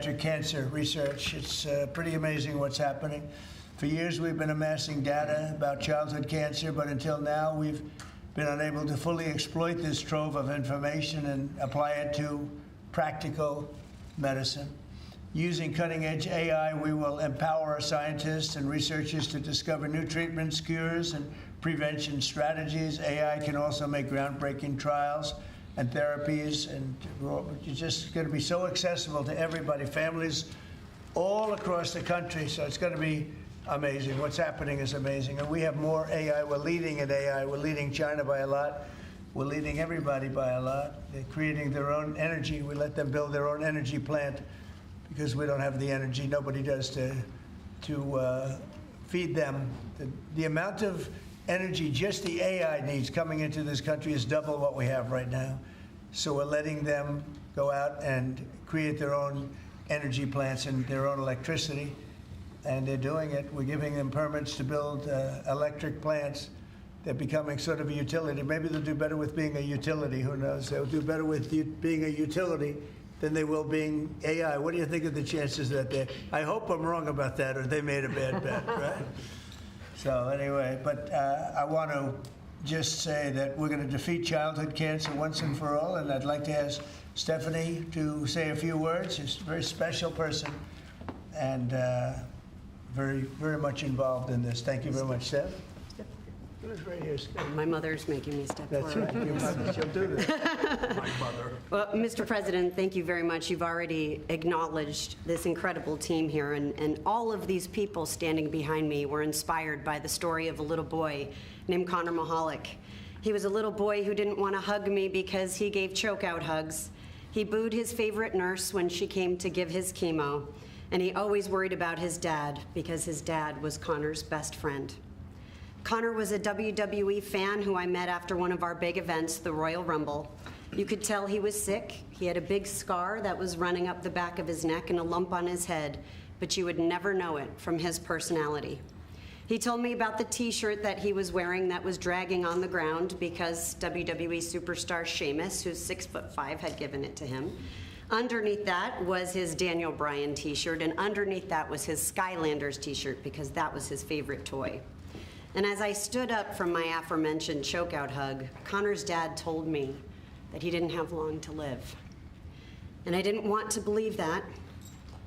pediatric cancer research. It's pretty amazing what's happening. For years, we've been amassing data about childhood cancer, but until now, we've been unable to fully exploit this trove of information and apply it to practical medicine. Using cutting-edge AI, we will empower our scientists and researchers to discover new treatments, cures, and prevention strategies. AI can also make groundbreaking trials and therapies, and it's just going to be so accessible to everybody, families all across the country. So it's going to be amazing. What's happening is amazing. And we have more AI. We're leading in AI. We're leading China by a lot. We're leading everybody by a lot. They're creating their own energy. We let them build their own energy plant because we don't have the energy. Nobody does to feed them. The amount of energy just the AI needs coming into this country is double what we have right now. So we're letting them go out and create their own energy plants and their own electricity. And they're doing it. We're giving them permits to build electric plants. They're becoming sort of a utility. Maybe they'll do better with being a utility. Who knows? They'll do better with being a utility than they will being AI. What do you think of the chances that they? I hope I'm wrong about that, or they made a bad bet, right? So anyway, but I want to just say that we're going to defeat childhood cancer once and for all. And I'd like to ask Stephanie to say a few words. She's a very special person and very, very much involved in this. Thank you very much, Steph. Right here, my mother's making me step forward. That's right. Your mother, she'll do this. My mother. Well, Mr. President, thank you very much. You've already acknowledged this incredible team here, and all of these people standing behind me were inspired by the story of a little boy named Connor Mahalik. He was a little boy who didn't want to hug me because he gave choke-out hugs. He booed his favorite nurse when she came to give his chemo, and he always worried about his dad because his dad was Connor's best friend. Connor was a WWE fan who I met after one of our big events, the Royal Rumble. You could tell he was sick. He had a big scar that was running up the back of his neck and a lump on his head, but you would never know it from his personality. He told me about the t-shirt that he was wearing that was dragging on the ground because WWE superstar Sheamus, who's 6'5", had given it to him. Underneath that was his Daniel Bryan t-shirt, and underneath that was his Skylanders t-shirt because that was his favorite toy. And as I stood up from my aforementioned chokeout hug, Connor's dad told me that he didn't have long to live. And I didn't want to believe that.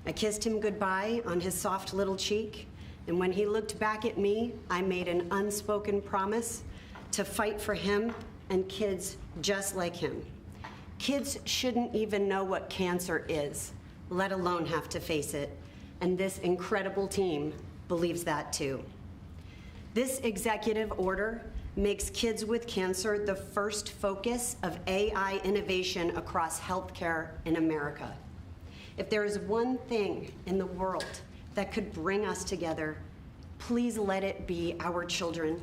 I kissed him goodbye on his soft little cheek, and when he looked back at me, I made an unspoken promise to fight for him and kids just like him. Kids shouldn't even know what cancer is, let alone have to face it. And this incredible team believes that too. This executive order makes kids with cancer the first focus of AI innovation across healthcare in America. If there is one thing in the world that could bring us together, please let it be our children.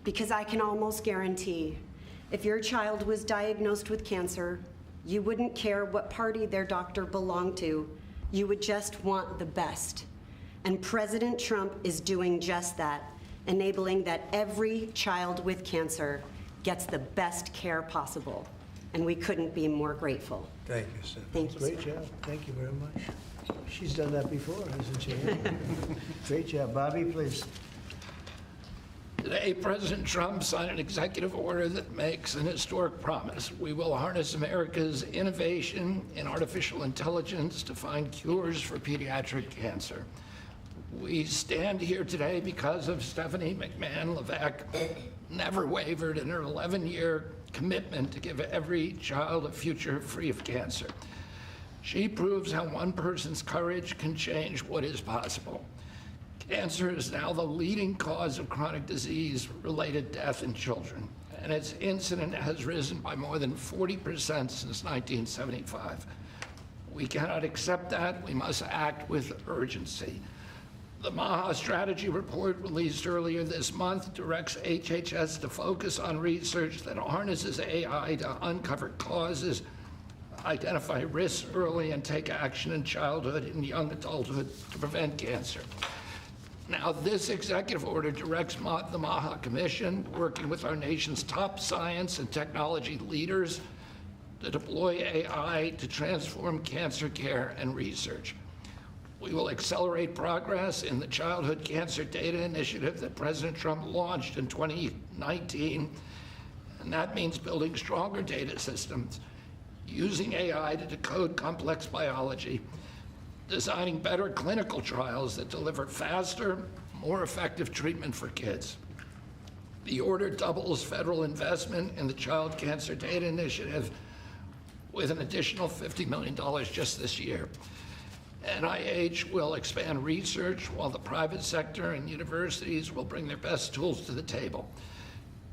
Because I can almost guarantee, if your child was diagnosed with cancer, you wouldn't care what party their doctor belonged to. You would just want the best. And President Trump is doing just that, enabling that every child with cancer gets the best care possible. And we couldn't be more grateful. Thank you, sir. Thank you, Great sir. job. Thank you very much. She's done that before, hasn't she? Great job. Bobby, please. Today, President Trump signed an executive order that makes an historic promise. We will harness America's innovation in artificial intelligence to find cures for pediatric cancer. We stand here today because of Stephanie McMahon Levesque never wavered in her 11-year commitment to give every child a future free of cancer. She proves how one person's courage can change what is possible. Cancer is now the leading cause of chronic disease-related death in children, and its incidence has risen by more than 40% since 1975. We cannot accept that. We must act with urgency. The MAHA strategy report released earlier this month directs HHS to focus on research that harnesses AI to uncover causes, identify risks early, and take action in childhood and young adulthood to prevent cancer. Now, this executive order directs the MAHA Commission, working with our nation's top science and technology leaders, to deploy AI to transform cancer care and research. We will accelerate progress in the Childhood Cancer Data Initiative that President Trump launched in 2019, and that means building stronger data systems, using AI to decode complex biology, designing better clinical trials that deliver faster, more effective treatment for kids. The order doubles federal investment in the Child Cancer Data Initiative with an additional $50 million just this year. NIH will expand research while the private sector and universities will bring their best tools to the table.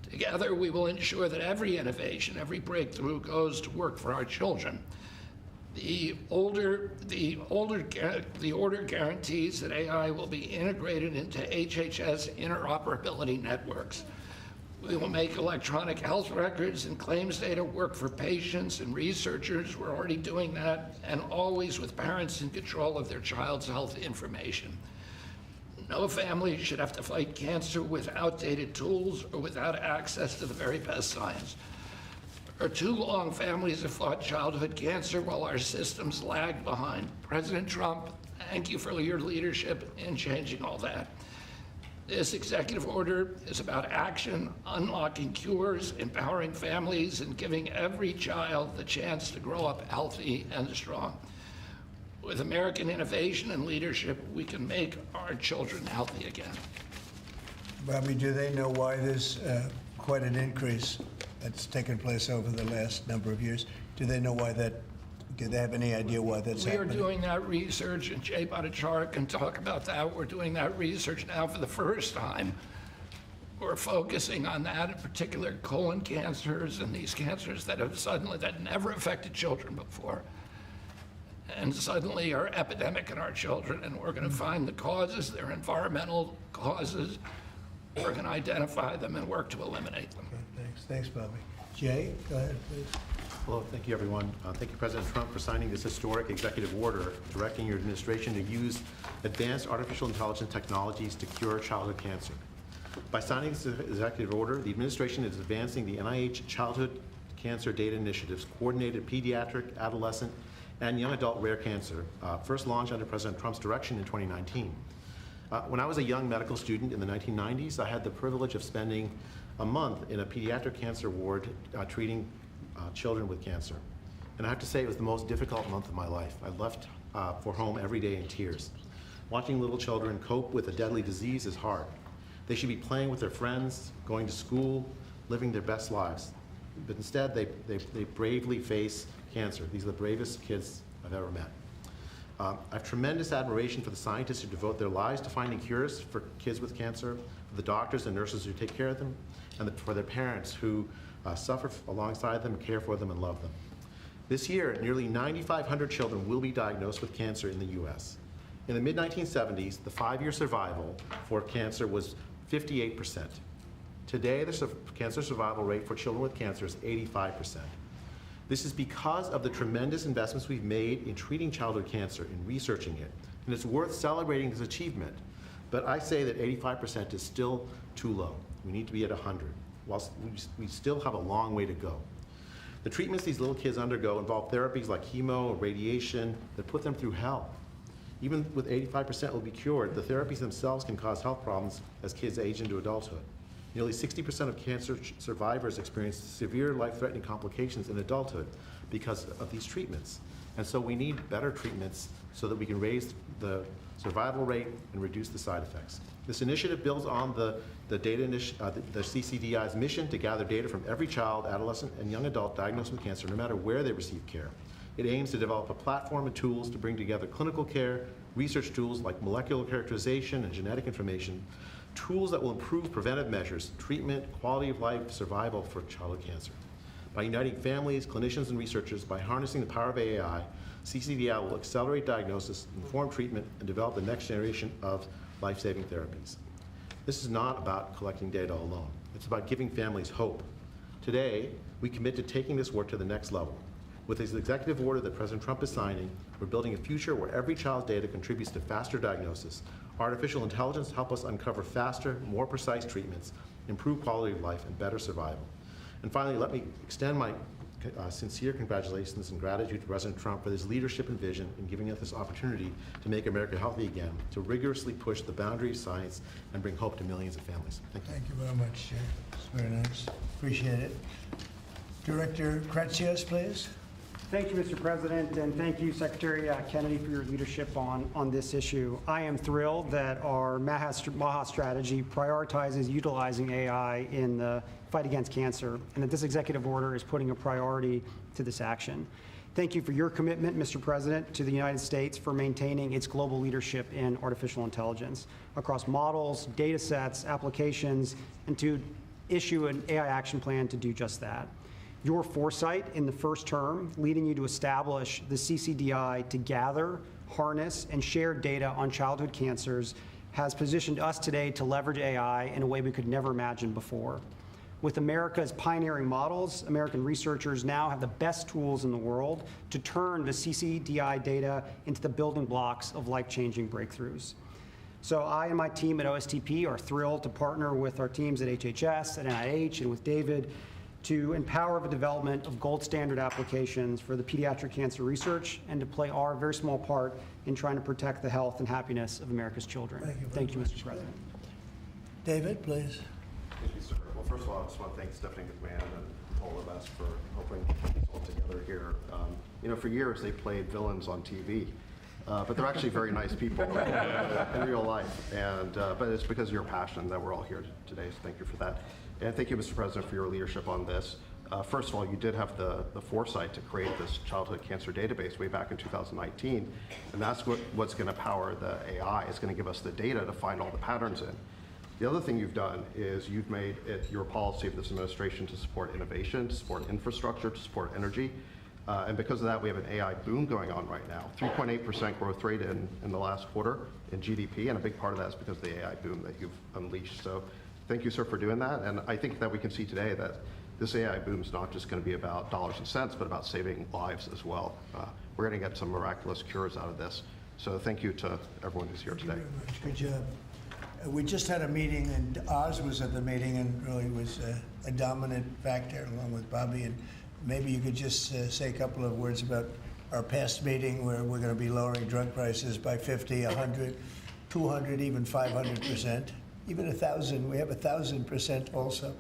Together, we will ensure that every innovation, every breakthrough goes to work for our children. The order guarantees that AI will be integrated into HHS interoperability networks. We will make electronic health records and claims data work for patients and researchers. We're already doing that, and always with parents in control of their child's health information. No family should have to fight cancer with outdated tools or without access to the very best science. For too long, families have fought childhood cancer while our systems lag behind. President Trump, thank you for your leadership in changing all that. This executive order is about action, unlocking cures, empowering families, and giving every child the chance to grow up healthy and strong. With American innovation and leadership, we can make our children healthy again. Bobby, do they know why there's quite an increase that's taken place over the last number of years? Do they know why that? Do they have any idea why that's happening? We are doing that research, and Jay Bhattacharya can talk about that. We're doing that research now for the first time. We're focusing on that, in particular colon cancers and these cancers that never affected children before, and suddenly are epidemic in our children, and we're going to find the causes. They're environmental causes. We're going to identify them and work to eliminate them. Okay, thanks, Bobby. Jay, go ahead, please. Hello, thank you, everyone. Thank you, President Trump, for signing this historic executive order directing your administration to use advanced artificial intelligence technologies to cure childhood cancer. By signing this executive order, the administration is advancing the NIH Childhood Cancer Data Initiative's coordinated pediatric, adolescent, and young adult rare cancer, first launched under President Trump's direction in 2019. When I was a young medical student in the 1990s, I had the privilege of spending a month in a pediatric cancer ward treating children with cancer. And I have to say it was the most difficult month of my life. I left for home every day in tears. Watching little children cope with a deadly disease is hard. They should be playing with their friends, going to school, living their best lives. But instead, they bravely face cancer. These are the bravest kids I've ever met. I have tremendous admiration for the scientists who devote their lives to finding cures for kids with cancer, for the doctors and nurses who take care of them, and for their parents who suffer alongside them, care for them, and love them. This year, nearly 9,500 children will be diagnosed with cancer in the U.S. In the mid-1970s, the 5-year survival for cancer was 58%. Today, the cancer survival rate for children with cancer is 85%. This is because of the tremendous investments we've made in treating childhood cancer, in researching it, and it's worth celebrating this achievement. But I say that 85% is still too low. We need to be at 100. Whilst we still have a long way to go. The treatments these little kids undergo involve therapies like chemo or radiation that put them through hell. Even with 85% will be cured, the therapies themselves can cause health problems as kids age into adulthood. Nearly 60% of cancer survivors experience severe life-threatening complications in adulthood because of these treatments. And so we need better treatments so that we can raise the survival rate and reduce the side effects. This initiative builds on the CCDI's mission to gather data from every child, adolescent, and young adult diagnosed with cancer, no matter where they receive care. It aims to develop a platform of tools to bring together clinical care, research tools like molecular characterization and genetic information, tools that will improve preventive measures, treatment, quality of life, survival for childhood cancer. By uniting families, clinicians, and researchers, by harnessing the power of AI, CCDI will accelerate diagnosis, inform treatment, and develop the next generation of life-saving therapies. This is not about collecting data alone. It's about giving families hope. Today, we commit to taking this work to the next level. With this executive order that President Trump is signing, we're building a future where every child's data contributes to faster diagnosis. Artificial intelligence help us uncover faster, more precise treatments, improve quality of life, and better survival. And finally, let me extend my sincere congratulations and gratitude to President Trump for his leadership and vision in giving us this opportunity to make America healthy again, to rigorously push the boundary of science and bring hope to millions of families. Thank you. Thank you very much, Chair. It's very nice. Appreciate it. Director Kratsios, please. Thank you, Mr. President, and thank you, Secretary Kennedy, for your leadership on this issue. I am thrilled that our MAHA strategy prioritizes utilizing AI in the fight against cancer, and that this executive order is putting a priority to this action. Thank you for your commitment, Mr. President, to the United States for maintaining its global leadership in artificial intelligence across models, data sets, applications, and to issue an AI action plan to do just that. Your foresight in the first term, leading you to establish the CCDI to gather, harness, and share data on childhood cancers, has positioned us today to leverage AI in a way we could never imagine before. With America's pioneering models, American researchers now have the best tools in the world to turn the CCDI data into the building blocks of life-changing breakthroughs. So I and my team at OSTP are thrilled to partner with our teams at HHS, at NIH, and with David to empower the development of gold standard applications for the pediatric cancer research and to play our very small part in trying to protect the health and happiness of America's children. Thank you, Mr. President. David, please. Thank you, sir. Well, first of all, I just want to thank Stephanie McMahon and all of us for helping put this all together here. You know, for years they played villains on TV, but they're actually very nice people in real life. And but it's because of your passion that we're all here today. So thank you for that. And thank you, Mr. President, for your leadership on this. First of all, you did have the foresight to create this childhood cancer database way back in 2019, and that's what's going to power the AI. It's going to give us the data to find all the patterns in. The other thing you've done is you've made it your policy of this administration to support innovation, to support infrastructure, to support energy. And because of that, we have an AI boom going on right now. 3.8% growth rate in the last quarter in GDP, and a big part of that is because of the AI boom that you've unleashed. So thank you, sir, for doing that. And I think that we can see today that this AI boom is not just going to be about dollars and cents, but about saving lives as well. We're going to get some miraculous cures out of this. So thank you to everyone who's here today. Thank you very much. Good job. We just had a meeting, and Oz was at the meeting and really was a dominant factor along with Bobby. And maybe you could just say a couple of words about our past meeting where we're going to be lowering drug prices by 50, 100, 200, even 500%, even 1,000. We have 1,000% also.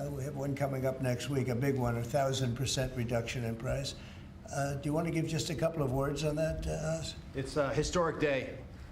We have one coming up next week, a big one, 1,000% reduction in price. Do you want to give just a couple of words on that, Oz? It's a historic day.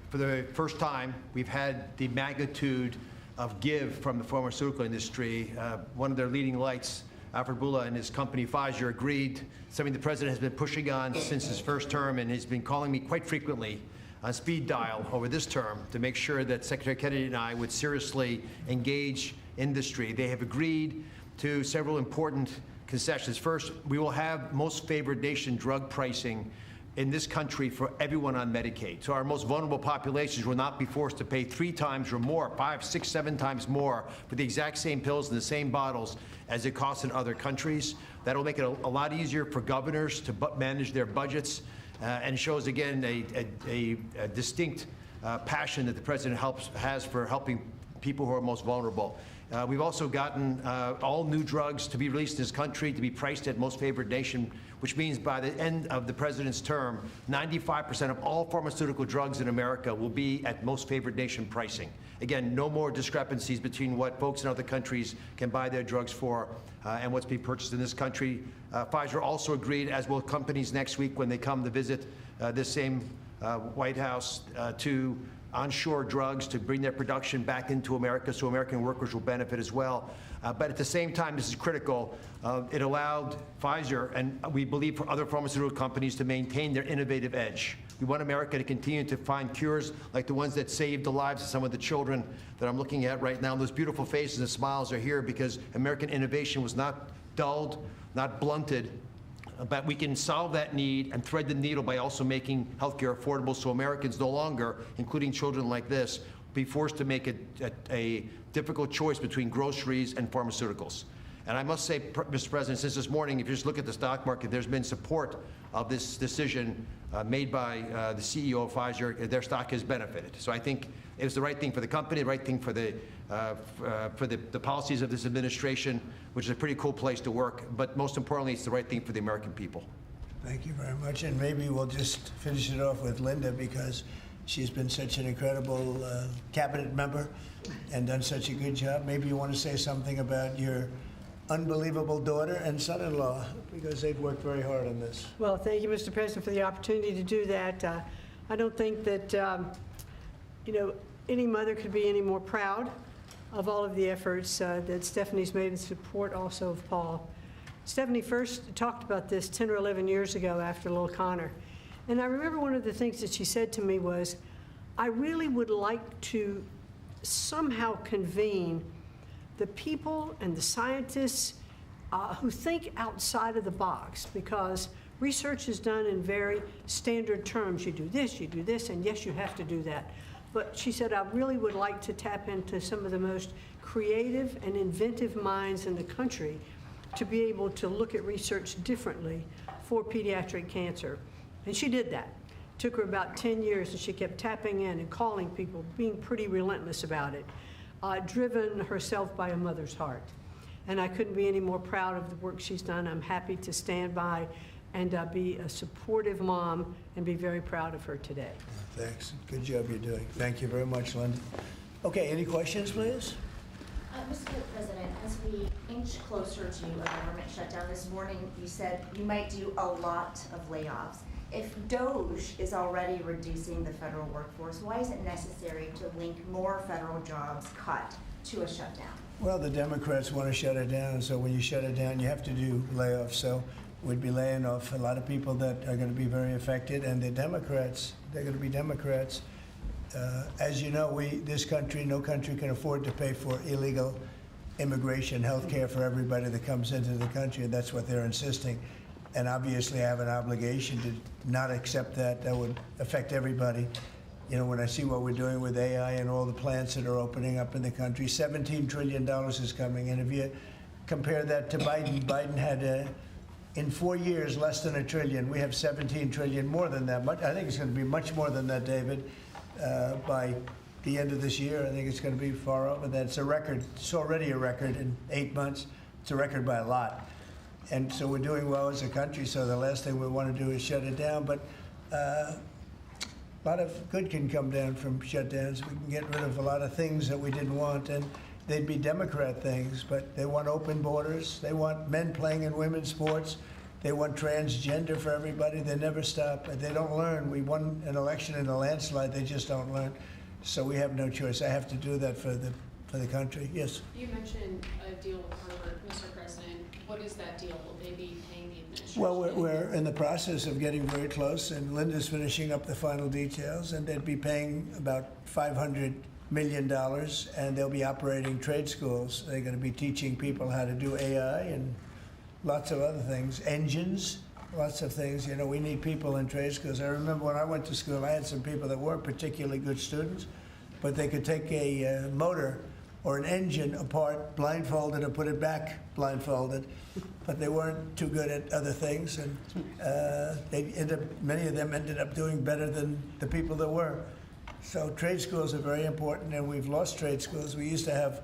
For the first time, we've had the magnitude of give from the pharmaceutical industry. One of their leading lights, Alfred Boula and his company Pfizer, agreed, something the president has been pushing on since his first term, and has been calling me quite frequently on speed dial over this term to make sure that Secretary Kennedy and I would seriously engage industry. They have agreed to several important concessions. First, we will have most favored nation drug pricing in this country for everyone on Medicaid. So our most vulnerable populations will not be forced to pay 3 times or more, 5, 6, 7 times more for the exact same pills in the same bottles as it costs in other countries. That'll make it a lot easier for governors to manage their budgets, and shows again a distinct passion that the president has for helping people who are most vulnerable. We've also gotten all new drugs to be released in this country to be priced at most favored nation, which means by the end of the president's term, 95% of all pharmaceutical drugs in America will be at most favored nation pricing. Again, no more discrepancies between what folks in other countries can buy their drugs for and what's being purchased in this country. Pfizer also agreed, as will companies next week when they come to visit this same White House, to onshore drugs to bring their production back into America so American workers will benefit as well. But at the same time, this is critical, it allowed Pfizer, and we believe for other pharmaceutical companies, to maintain their innovative edge. We want America to continue to find cures like the ones that saved the lives of some of the children that I'm looking at right now. And those beautiful faces and smiles are here because American innovation was not dulled, not blunted, but we can solve that need and thread the needle by also making healthcare affordable so Americans no longer, including children like this, be forced to make a difficult choice between groceries and pharmaceuticals. And I must say, Mr. President, since this morning, if you just look at the stock market, there's been support of this decision made by the CEO of Pfizer. Their stock has benefited. So I think it was the right thing for the company, the right thing for the policies of this administration, which is a pretty cool place to work. But most importantly, it's the right thing for the American people. Thank you very much. And maybe we'll just finish it off with Linda, because she's been such an incredible cabinet member and done such a good job. Maybe you want to say something about your unbelievable daughter and son-in-law, because they've worked very hard on this. Well, thank you, Mr. President, for the opportunity to do that. I don't think that, any mother could be any more proud of all of the efforts that Stephanie's made in support also of Paul. Stephanie first talked about this 10 or 11 years ago after little Connor. And I remember one of the things that she said to me was, I really would like to somehow convene the people and the scientists who think outside of the box, because research is done in very standard terms. You do this, and yes, you have to do that. But she said, I really would like to tap into some of the most creative and inventive minds in the country to be able to look at research differently for pediatric cancer. And she did that. It took her about 10 years, and she kept tapping in and calling people, being pretty relentless about it, driven herself by a mother's heart. And I couldn't be any more proud of the work she's done. I'm happy to stand by and be a supportive mom and be very proud of her today. Thanks. Good job you're doing. Thank you very much, Linda. Okay, any questions, please? Mr. President, as we inch closer to a government shutdown this morning, you said you might do a lot of layoffs. If DOGE is already reducing the federal workforce, why is it necessary to link more federal jobs cut to a shutdown? Well, the Democrats want to shut it down, so when you shut it down, you have to do layoffs. So we'd be laying off a lot of people that are going to be very affected, and the Democrats, they're going to be Democrats. As you know, this country, no country can afford to pay for illegal immigration, health care for everybody that comes into the country, and that's what they're insisting. And obviously I have an obligation to not accept that. That would affect everybody. You know, when I see what we're doing with AI and all the plants that are opening up in the country, $17 trillion is coming. And if you compare that to Biden, Biden had, in 4 years, less than $1 trillion. We have 17 trillion, more than that. I think it's going to be much more than that, David, by the end of this year. I think it's going to be far over that. It's a record. It's already a record in 8 months. It's a record by a lot. And so we're doing well as a country, so the last thing we want to do is shut it down. But a lot of good can come down from shutdowns. We can get rid of a lot of things that we didn't want, and they'd be Democrat things, but they want open borders. They want men playing in women's sports. They want transgender for everybody. They never stop. They don't learn. We won an election in a landslide. They just don't learn. So we have no choice. I have to do that for the country. Yes? You mentioned a deal with Harvard, Mr. President. What is that deal? Will they be paying the administration? Well, we're in the process of getting very close, and Linda's finishing up the final details, and they'd be paying about $500 million, and they'll be operating trade schools. They're going to be teaching people how to do AI and lots of other things, engines, lots of things. You know, we need people in trade schools. I remember when I went to school, I had some people that weren't particularly good students, but they could take a motor or an engine apart blindfolded and put it back blindfolded, but they weren't too good at other things, and many of them ended up doing better than the people that were. So trade schools are very important, and we've lost trade schools. We used to have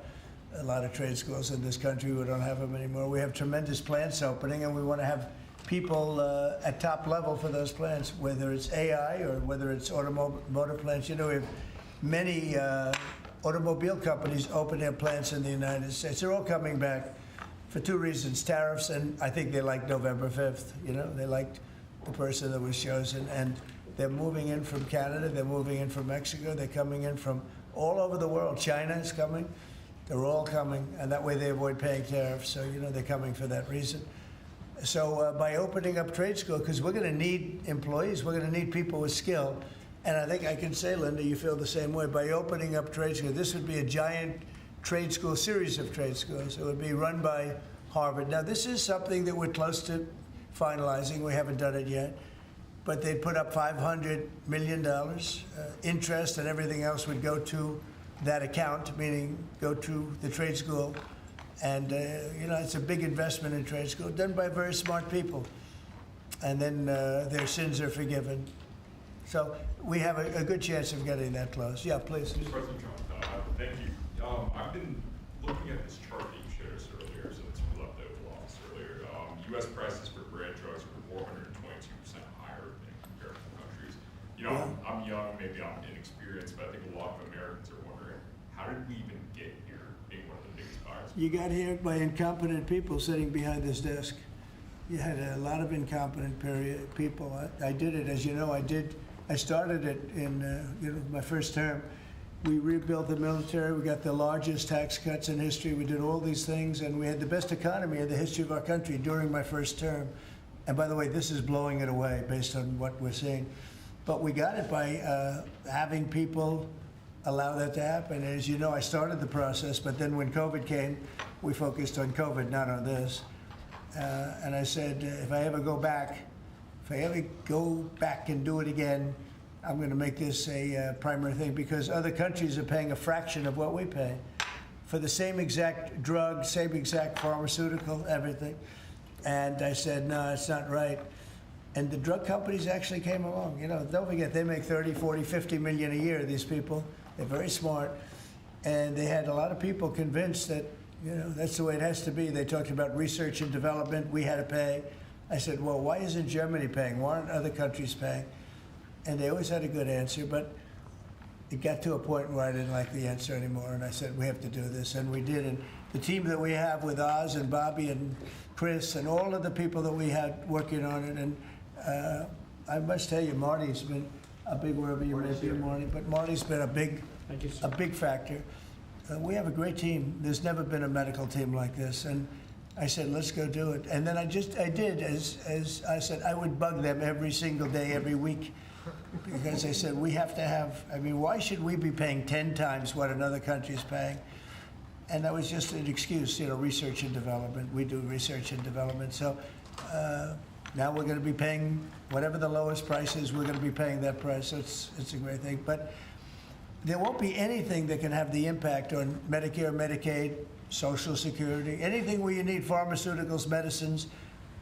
a lot of trade schools in this country. We don't have them anymore. We have tremendous plants opening, and we want to have people at top level for those plants, whether it's AI or whether it's automotive plants. You know, we have many automobile companies open their plants in the United States. They're all coming back for two reasons: tariffs, and I think they liked November 5th. You know, they liked the person that was chosen, and they're moving in from Canada, they're moving in from Mexico, they're coming in from all over the world. China is coming. They're all coming, and that way they avoid paying tariffs. So, you know, they're coming for that reason. So by opening up trade school, because we're going to need employees, we're going to need people with skill. And I think I can say, Linda, you feel the same way. By opening up trade school, this would be a giant trade school, series of trade schools. It would be run by Harvard. Now, this is something that we're close to finalizing. We haven't done it yet. But they put up $500 million. Interest and everything else would go to that account, meaning go to the trade school And, it's a big investment in trade school, done by very smart people. And then their sins are forgiven. So we have a good chance of getting that close. Yeah, please. President Trump, thank you. I've been looking at this chart that you showed us earlier, so it's leftover loss earlier. U.S. prices for brand drugs were 422% higher than comparable countries. I'm young, maybe I'm inexperienced, but I think a lot of Americans are wondering, how did we even get here being one of the biggest buyers? You got here by incompetent people sitting behind this desk. You had a lot of incompetent people. I did it, as you know, I started it in my first term. We rebuilt the military. We got the largest tax cuts in history. We did all these things, and we had the best economy in the history of our country during my first term. And by the way, this is blowing it away based on what we're seeing. But we got it by having people allow that to happen. And as you know, I started the process, but then when COVID came, we focused on COVID, not on this. And I said, if I ever go back and do it again, I'm going to make this a primary thing, because other countries are paying a fraction of what we pay for the same exact drug, same exact pharmaceutical, everything. And I said, no, it's not right. And the drug companies actually came along. Don't forget, they make 30, 40, 50 million a year, these people. They're very smart. And they had a lot of people convinced that, that's the way it has to be. They talked about research and development. We had to pay. I said, well, why isn't Germany paying? Why aren't other countries paying? And they always had a good answer, but it got to a point where I didn't like the answer anymore, and I said, we have to do this, and we did. And the team that we have with Oz and Bobby and Chris and all of the people that we had working on it, and I must tell you, Marty's been a big, wherever you may be, Marty, but Marty's been a big factor. We have a great team. There's never been a medical team like this, and I said, let's go do it. And then I did, as I said, I would bug them every single day, every week, because I said, we have to have, why should we be paying 10 times what another country's paying? And that was just an excuse, research and development. We do research and development. So now we're going to be paying whatever the lowest price is, we're going to be paying that price. So it's a great thing. But there won't be anything that can have the impact on Medicare, Medicaid, Social Security, anything where you need pharmaceuticals, medicines.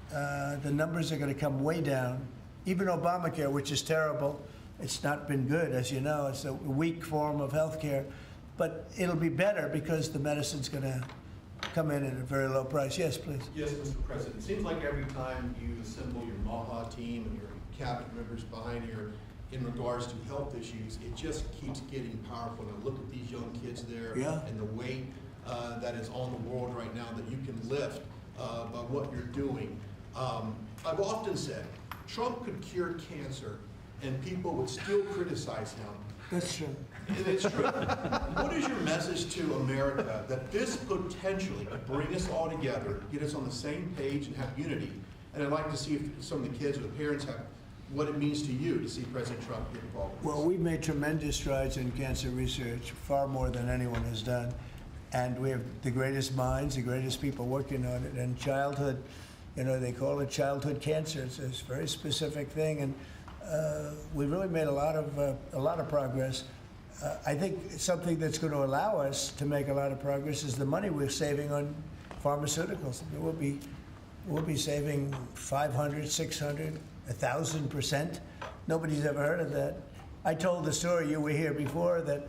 The numbers are going to come way down. Even Obamacare, which is terrible, it's not been good, as you know. It's a weak form of health care. But it'll be better because the medicine's going to come in at a very low price. Yes, please. Yes, Mr. President. It seems like every time you assemble your MAHA team and your cabinet members behind you in regards to health issues, it just keeps getting powerful. And look at these young kids there and the weight that is on the world right now that you can lift by what you're doing. I've often said, Trump could cure cancer and people would still criticize him. That's true. It's true. What is your message to America that this potentially could bring us all together, get us on the same page and have unity? And I'd like to see if some of the kids or the parents have what it means to you to see President Trump get involved with this. Well, we've made tremendous strides in cancer research, far more than anyone has done. And we have the greatest minds, the greatest people working on it. And childhood, they call it childhood cancer. It's a very specific thing. And we've really made a lot of progress. I think something that's going to allow us to make a lot of progress is the money we're saving on pharmaceuticals. We'll be saving 500, 600, 1,000%. Nobody's ever heard of that. I told the story, you were here before, that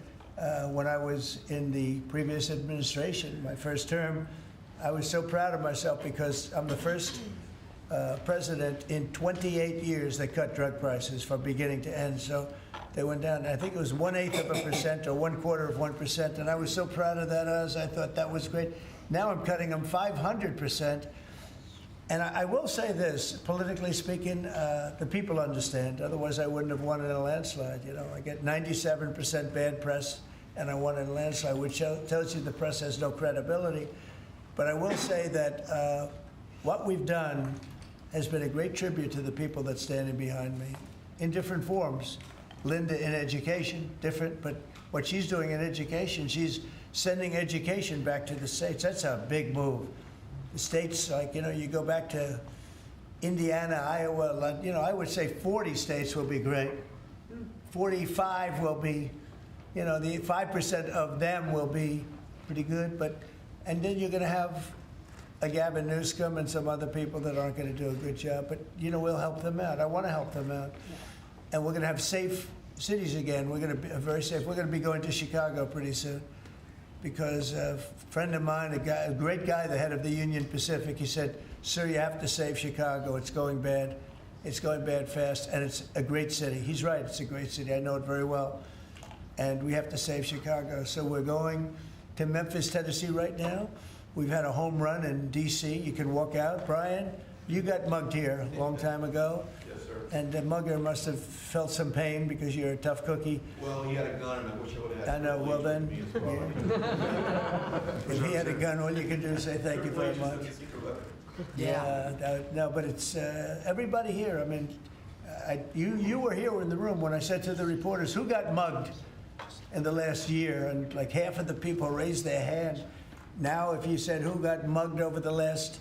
when I was in the previous administration, my first term, I was so proud of myself because I'm the first president in 28 years that cut drug prices from beginning to end. So they went down. I think it was 1/8% or 1/4%, and I was so proud of that. I thought that was great. Now I'm cutting them 500%. And I will say this, politically speaking, the people understand. Otherwise, I wouldn't have won in a landslide. I get 97% bad press, and I won in a landslide, which tells you the press has no credibility. But I will say that what we've done has been a great tribute to the people that's standing behind me in different forms. Linda in education, different, but what she's doing in education, she's sending education back to the states. That's a big move. The states, you go back to Indiana, Iowa, I would say 40 states will be great. 45 will be, the 5% of them will be pretty good, but And then you're going to have a Gavin Newsom and some other people that aren't going to do a good job. But, we'll help them out. I want to help them out. And we're going to have safe cities again. We're going to be very safe. We're going to be going to Chicago pretty soon. Because a friend of mine, a great guy, the head of the Union Pacific, he said, "Sir, you have to save Chicago. It's going bad. It's going bad fast, and it's a great city." He's right. It's a great city. I know it very well. And we have to save Chicago. So we're going to Memphis, Tennessee right now. We've had a home run in D.C. You can walk out. Brian, you got mugged here a long time ago. Yes, sir. And the mugger must have felt some pain because you're a tough cookie. Well, he had a gun, and I wish I would have had. I know, well then, if he had a gun, all you can do is say thank you very much. Yeah, no, but it's, everybody here, I mean, you were here in the room when I said to the reporters, who got mugged in the last year? And like half of the people raised their hand. Now, if you said who got mugged over the last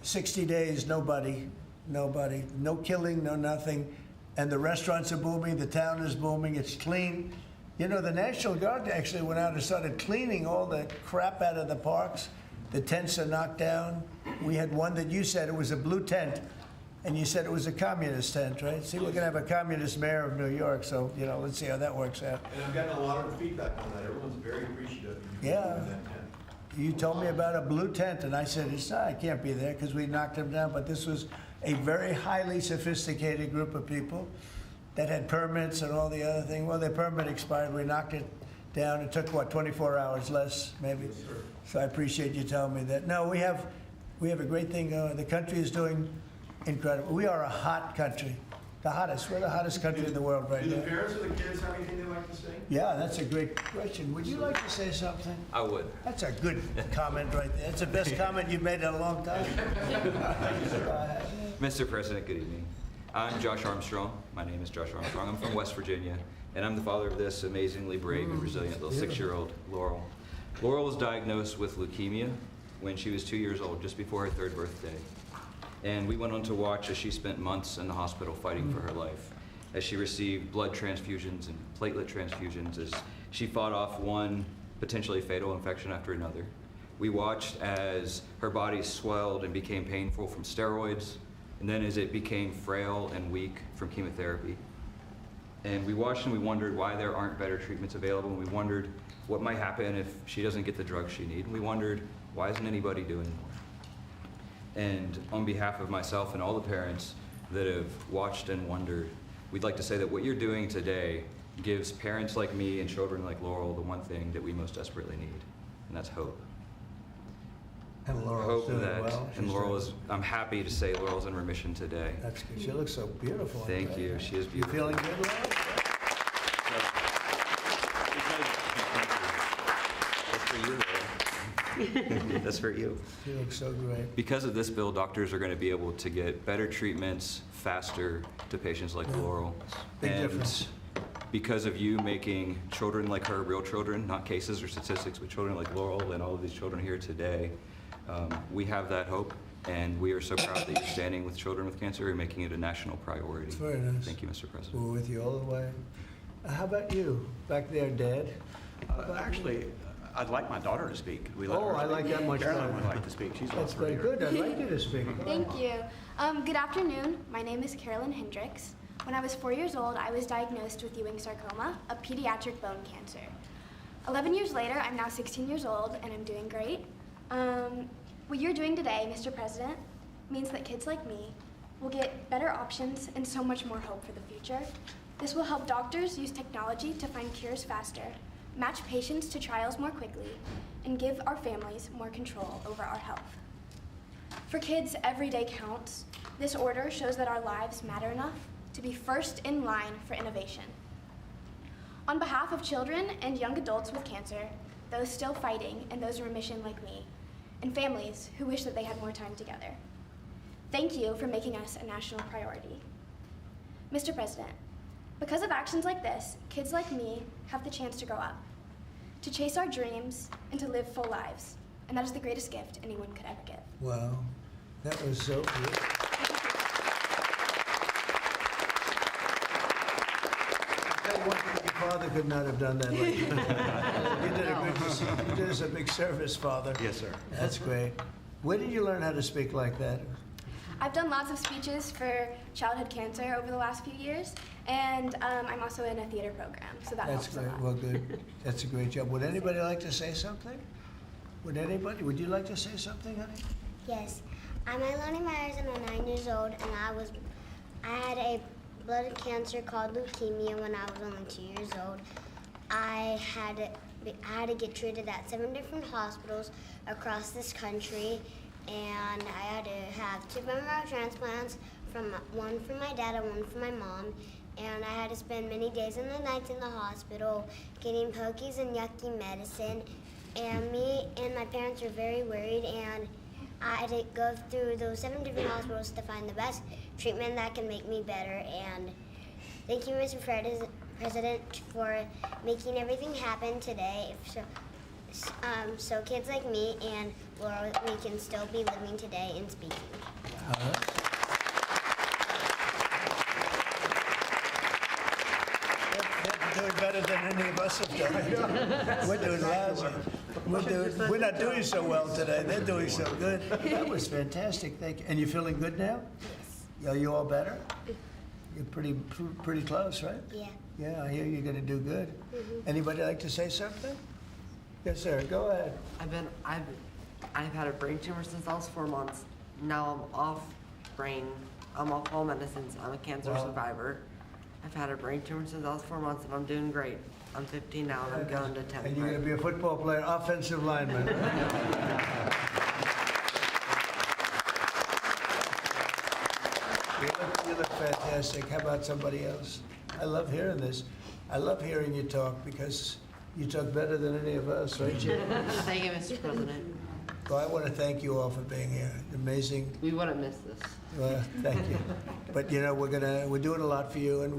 60 days, nobody. No killing, no nothing. And the restaurants are booming, the town is booming, it's clean. The National Guard actually went out and started cleaning all the crap out of the parks. The tents are knocked down. We had one that you said it was a blue tent, and you said it was a communist tent, right? See, we're gonna have a communist mayor of New York, so, let's see how that works out. And I've gotten a lot of feedback on that. Everyone's very appreciative of you Yeah. doing that tent. You told me about a blue tent, and I said, I can't be there because we knocked them down, but this was a very highly sophisticated group of people that had permits and all the other thing. Well, their permit expired, we knocked it down. It took, 24 hours less, maybe? Yes, sir. So I appreciate you telling me that. No, we have a great thing going. The country is doing incredible. We are a hot country, the hottest. We're the hottest country in the world right Do the now. parents of the kids have anything they'd like to say? Yeah, that's a great question. Would you like to say something? I would. That's a good comment right there. That's the best comment you've made in a long time. Mr. President, good evening. I'm Josh Armstrong. My name is Josh Armstrong. I'm from West Virginia, and I'm the father of this amazingly brave and resilient little 6-year-old, Laurel. Laurel was diagnosed with leukemia when she was 2 years old, just before her 3rd birthday. And we went on to watch as she spent months in the hospital fighting for her life, as she received blood transfusions and platelet transfusions, as she fought off one potentially fatal infection after another. We watched as her body swelled and became painful from steroids, and then as it became frail and weak from chemotherapy. And we watched and we wondered why there aren't better treatments available, and we wondered what might happen if she doesn't get the drugs she needs. And we wondered, why isn't anybody doing more? And on behalf of myself and all the parents that have watched and wondered, we'd like to say that what you're doing today gives parents like me and children like Laurel the one thing that we most desperately need, and that's hope. And Laurel's Hope doing that, well. and She's Laurel doing- is, I'm happy to say Laurel's in remission today. That's good. She looks so beautiful. Thank you, she is You beautiful. feeling good, Laurel? That's for you, Laurel. That's for you. She looks so great. Because of this bill, doctors are going to be able to get better treatments faster to patients like Laurel. Big And difference. because of you making children like her real children, not cases or statistics, but children like Laurel and all of these children here today, we have that hope, and we are so proud that you're standing with children with cancer and making it a national priority. It's very nice. Thank you, Mr. President. We're with you all the way. How about you, back there, Dad? Actually, I'd like my daughter to speak. Could we let Oh, her I like speak? that much Caroline better. would like to speak. She's That's lost very her good. I'd like you to speak. Thank you. Good afternoon. My name is Carolyn Hendricks. When I was 4 years old, I was diagnosed with Ewing sarcoma, a pediatric bone cancer. 11 years later, I'm now 16 years old, and I'm doing great. What you're doing today, Mr. President, means that kids like me will get better options and so much more hope for the future. This will help doctors use technology to find cures faster, match patients to trials more quickly, and give our families more control over our health. For kids, every day counts. This order shows that our lives matter enough to be first in line for innovation. On behalf of children and young adults with cancer, those still fighting and those in remission like me, and families who wish that they had more time together, thank you for making us a national priority. Mr. President, because of actions like this, kids like me have the chance to grow up, to chase our dreams, and to live full lives. And that is the greatest gift anyone could ever give. Wow, that was so good. One thing your father could not have done that. Like you did us a big service, Father. Yes, sir. That's great. Where did you learn how to speak like that? I've done lots of speeches for childhood cancer over the last few years, and I'm also in a theater program, so that That's helps a great. lot. Well, good. That's a great job. Would anybody like to say something? Would anybody? Would you like to say something, honey? Yes. I'm Iloni Myers and I'm 9 years old, and I had a blood cancer called leukemia when I was only 2 years old. I had to get treated at 7 different hospitals across this country, and I had to have 2 bone marrow transplants, one for my dad and one for my mom. And I had to spend many days and the nights in the hospital getting pokies and yucky medicine. And me and my parents were very worried, and I had to go through those 7 different hospitals to find the best treatment that can make me better. And thank you, Mr. President, for making everything happen today. So kids like me and Laura, we can still be living today and speaking. They're doing better than any of us have done. We're doing lousy. We're not doing so well today. They're doing so good. That was fantastic. Thank you. And you're feeling good now? Yes. Are you all better? You're pretty close, right? Yeah. Yeah, I hear you're going to do good. Anybody like to say something? Yes, sir. Go ahead. I've had a brain tumor since I was 4 months. Now I'm off all medicines. I'm a cancer survivor. I've had a brain tumor since I was 4 months, and I'm doing great. I'm 15 now, and I'm going to 10th And you're going to grade. be a football player, offensive lineman. You look fantastic. How about somebody else? I love hearing this. I love hearing you talk because you talk better than any of us, right, Jim? Thank you, Mr. President. Well, I want to thank you all for being here. Amazing. We wouldn't miss this. Well, thank you. But you know, we're doing a lot for you, and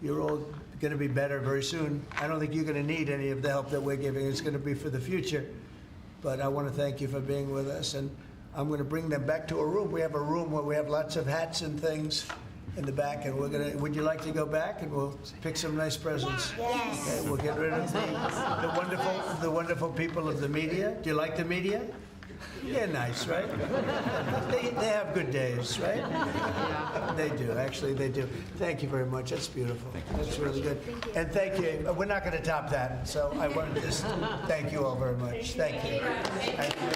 you're all gonna be better very soon. I don't think you're gonna need any of the help that we're giving. It's gonna be for the future. But I want to thank you for being with us, and I'm gonna bring them back to a room. We have a room where we have lots of hats and things in the back, and would you like to go back, and we'll pick some nice presents? Yes. Okay, we'll get rid of the wonderful people of the media. Do you like the media? They're nice, right? They have good days, right? Yeah. They do, actually, they do. Thank you very much. That's beautiful. That's really good. And thank you. We're not going to top that, so I want to just thank you all very much. Thank you. Thank you.